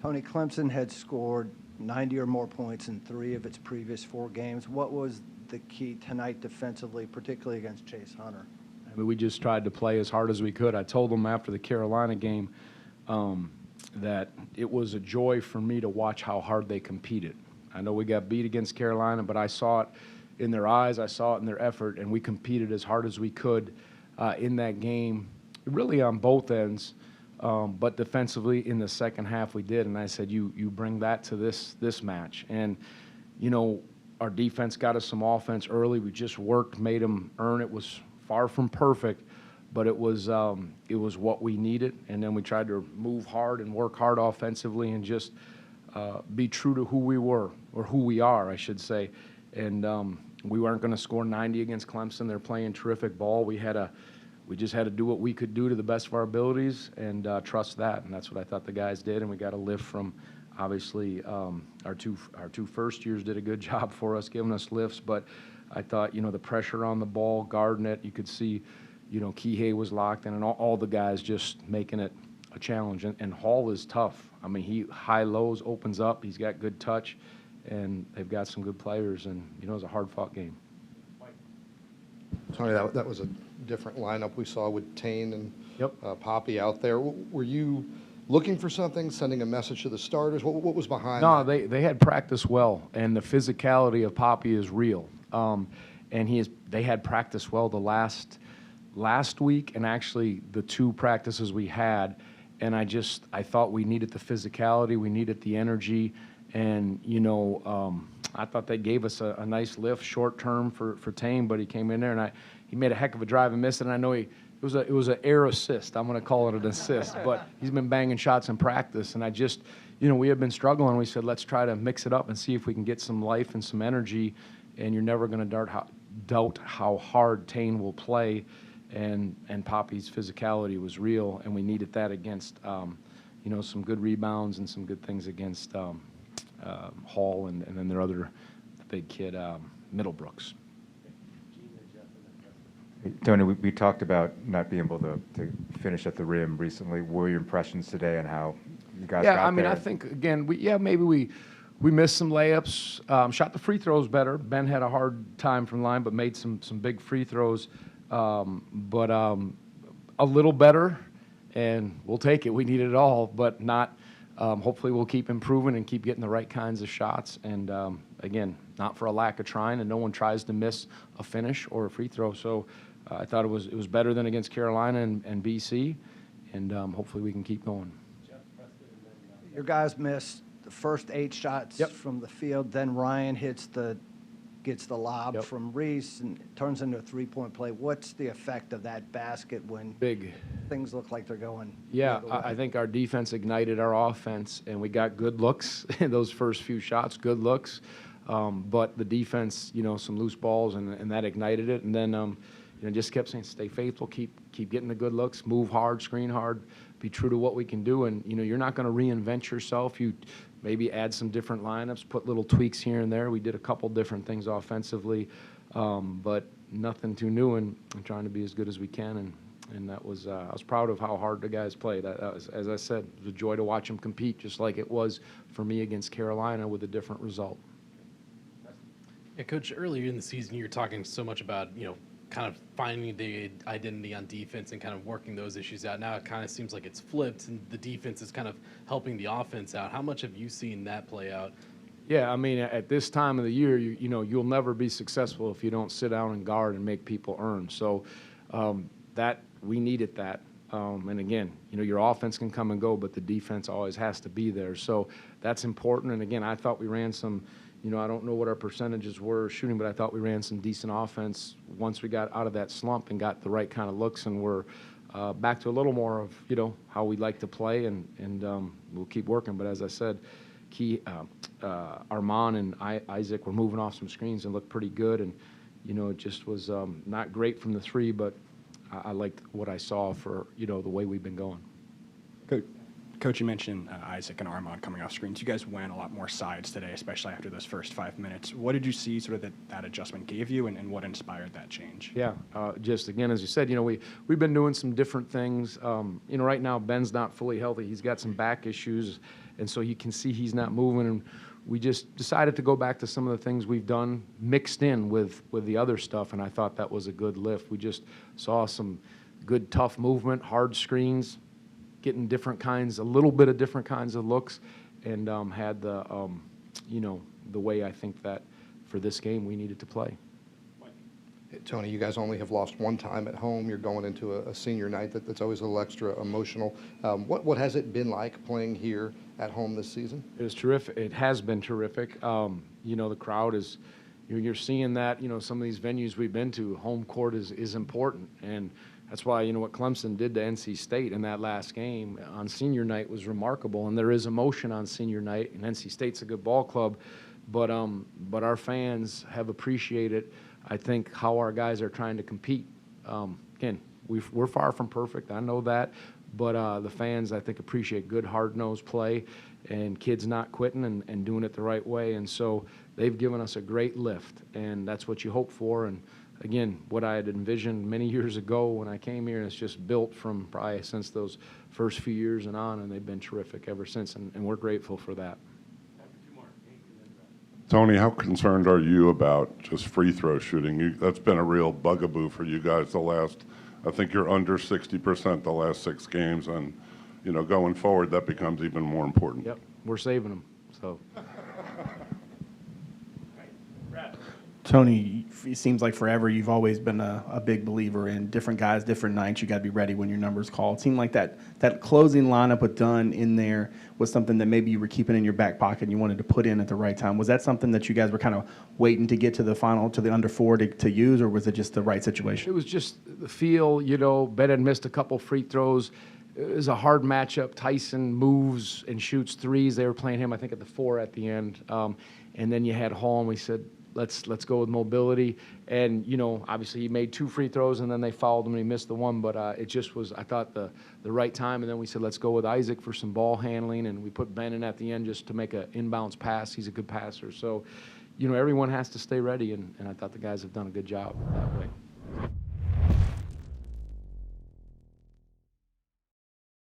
Tony, Clemson had scored 90 or more points in 3 of its previous 4 games. What was the key tonight defensively, particularly against Chase Hunter? I mean, we just tried to play as hard as we could. I told them after the Carolina game that it was a joy for me to watch how hard they competed. I know we got beat against Carolina, but I saw it in their eyes, I saw it in their effort, and we competed as hard as we could in that game, really on both ends. But defensively in the second half we did, and I said, you bring that to this match. And, you know, our defense got us some offense early. We just worked, made them earn. It was far from perfect, but it was what we needed. And then we tried to move hard and work hard offensively and just be true to who we were, or who we are, I should say. And we weren't going to score 90 against Clemson. They're playing terrific ball. We just had to do what we could do to the best of our abilities and trust that. And that's what I thought the guys did. And we got a lift from, obviously, our two first years did a good job for us, giving us lifts. But I thought, you know, the pressure on the ball, guarding it, you could see, you know, Kihei was locked in, and all the guys just making it a challenge. And Hall is tough. I mean, he high-lows, opens up. He's got good touch, and they've got some good players. And, you know, it was a hard-fought game. Tony, that was a different lineup we saw with Tane and Yep. Poppy out there. Were you looking for something, sending a message to the starters? What was behind No, that? they had practiced well, and the physicality of Poppy is real. And they had practiced well the last week, and actually the 2 practices we had. And I thought we needed the physicality, we needed the energy, and you know, I thought they gave us a nice lift short term for Tane, but he came in there and he made a heck of a drive and missed it. And I know it was an air assist. I'm going to call it an assist, but he's been banging shots in practice. And you know, we had been struggling. We said, let's try to mix it up and see if we can get some life and some energy. And you're never going to doubt how hard Tane will play. And Poppy's physicality was real, and we needed that against, you know, some good rebounds and some good things against Hall and then their other big kid, Middlebrooks. Tony, we talked about not being able to finish at the rim recently. What were your impressions today and how you guys got there? Yeah, I mean, I think, again, maybe we missed some layups, shot the free throws better. Ben had a hard time from line, but made some big free throws. But a little better, and we'll take it. We need it all, but not. Hopefully, we'll keep improving and keep getting the right kinds of shots. And again, not for a lack of trying, and no one tries to miss a finish or a free throw. So I thought it was better than against Carolina and BC, and hopefully we can keep going. Your guys missed the first 8 shots from the field. Then Ryan gets the lob from Reese and it turns into a 3-point play. What's the effect of that basket when Big. things look like they're going? Yeah, I think our defense ignited our offense, and we got good looks in those first few shots, good looks. But the defense, you know, some loose balls, and that ignited it. And then, you know, just kept saying, stay faithful, keep getting the good looks, move hard, screen hard, be true to what we can do. And, you know, you're not going to reinvent yourself. You maybe add some different lineups, put little tweaks here and there. We did a couple different things offensively, but nothing too new, and trying to be as good as we can. And that was, I was proud of how hard the guys played. That was, as I said, it was a joy to watch them compete, just like it was for me against Carolina with a different result. Yeah, Coach, earlier in the season, you were talking so much about, you know, kind of finding the identity on defense and kind of working those issues out. Now it kind of seems like it's flipped, and the defense is kind of helping the offense out. How much have you seen that play out? Yeah, I mean, at this time of the year, you know, you'll never be successful if you don't sit down and guard and make people earn. So that we needed that. And again, you know, your offense can come and go, but the defense always has to be there. So that's important. And again, I thought we ran some, you know, I don't know what our percentages were shooting, but I thought we ran some decent offense once we got out of that slump and got the right kind of looks, and we're back to a little more of, you know, how we like to play, and we'll keep working. But as I said, Armand and Isaac were moving off some screens and looked pretty good, and, you know, it just was not great from the 3, but I liked what I saw for, you know, the way we've been going. Coach, you mentioned Isaac and Armand coming off screens. You guys went a lot more sides today, especially after those first 5 minutes. What did you see sort of that adjustment gave you, and what inspired that change? Yeah, just again, as you said, we've been doing some different things. Right now Ben's not fully healthy. He's got some back issues, and so you can see he's not moving. And we just decided to go back to some of the things we've done mixed in with the other stuff, and I thought that was a good lift. We just saw some good, tough movement, hard screens, getting a little bit of different kinds of looks, and had the way I think that for this game we needed to play. Tony, you guys only have lost one time at home. You're going into a senior night that's always a little extra emotional. What has it been like playing here at home this season? It was terrific. It has been terrific. The crowd is, you're seeing that, some of these venues we've been to, home court is important. And that's why, what Clemson did to NC State in that last game on senior night was remarkable. And there is emotion on senior night, and NC State's a good ball club. But our fans have appreciated, I think, how our guys are trying to compete. Again, we're far from perfect. I know that. But the fans, I think, appreciate good, hard-nosed play and kids not quitting and doing it the right way. And so they've given us a great lift, and that's what you hope for. And, again, what I had envisioned many years ago when I came here, and it's just built from probably since those first few years and on, and they've been terrific ever since, and we're grateful for that. Tony, how concerned are you about just free throw shooting? That's been a real bugaboo for you guys I think you're under 60% the last 6 games, and, going forward, that becomes even more important. Yep, we're saving them, so. Tony, it seems like forever you've always been a big believer in different guys, different nights. You got to be ready when your number's called. It seemed like that closing lineup with Dunn in there was something that maybe you were keeping in your back pocket and you wanted to put in at the right time. Was that something that you guys were kind of waiting to get to the final, to the under 4 to use, or was it just the right situation? It was just the feel, Bennett missed a couple free throws. It was a hard matchup. Tyson moves and shoots threes. They were playing him, I think, at the 4 at the end. And then you had Hall, and we said, let's go with mobility. And, obviously he made 2 free throws, and then they fouled him and he missed the one. But it just was, I thought, the right time. And then we said, let's go with Isaac for some ball handling. And we put Ben in at the end just to make an inbounds pass. He's a good passer. So, everyone has to stay ready. And I thought the guys have done a good job that way.